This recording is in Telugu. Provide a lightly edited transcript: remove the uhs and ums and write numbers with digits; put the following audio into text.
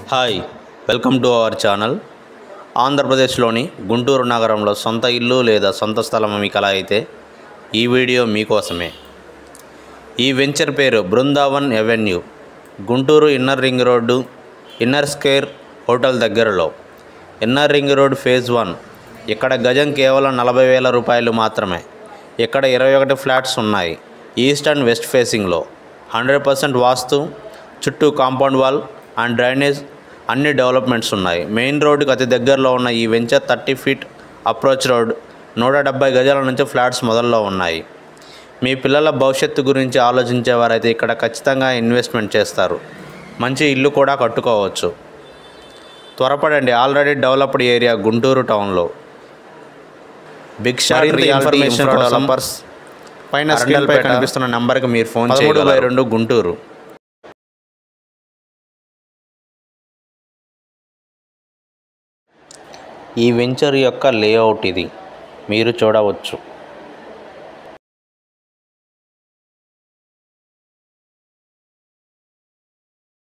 Hi welcome to our channel. ఆంధ్రప్రదేశ్లోని గుంటూరు నగరంలో సొంత ఇల్లు లేదా సొంత స్థలం మీకు అలా అయితే ఈ వీడియో మీకోసమే. ఈ వెంచర్ పేరు Brindavan avenue, Guntur inner ring road, inner square hotel దగ్గరలో. Inner ring road phase 1. ఇక్కడ గజం కేవలం 40,000 రూపాయలు మాత్రమే. ఇక్కడ 21 ఫ్లాట్స్ ఉన్నాయి. ఈస్ట్ అండ్ వెస్ట్ ఫేసింగ్లో 100% వాస్తు, చుట్టూ కాంపౌండ్ వాల్ అండ్ డ్రైనేజ్ అన్ని డెవలప్మెంట్స్ ఉన్నాయి. మెయిన్ రోడ్డుకి అతి దగ్గరలో ఉన్న ఈ వెంచర్ 30 ఫీట్ అప్రోచ్ రోడ్, 170 గజాల నుంచి ఫ్లాట్స్ మొదల్లో ఉన్నాయి. మీ పిల్లల భవిష్యత్తు గురించి ఆలోచించేవారైతే ఇక్కడ ఖచ్చితంగా ఇన్వెస్ట్మెంట్ చేస్తారు. మంచి ఇల్లు కూడా కట్టుకోవచ్చు. త్వరపడండి, ఆల్రెడీ డెవలప్డ్ ఏరియా గుంటూరు టౌన్లో. బిగ్ షాట్ ఇన్ఫర్మేషన్ డెవలపర్స్ పైన స్క్రీన్పై కనిపిస్తున్న నెంబర్కి మీరు ఫోన్ చేయగలరు. 13/2 గుంటూరు. ఈ వెంచర్ యొక్క లేఅవుట్ ఇది మీరు చూడవచ్చు.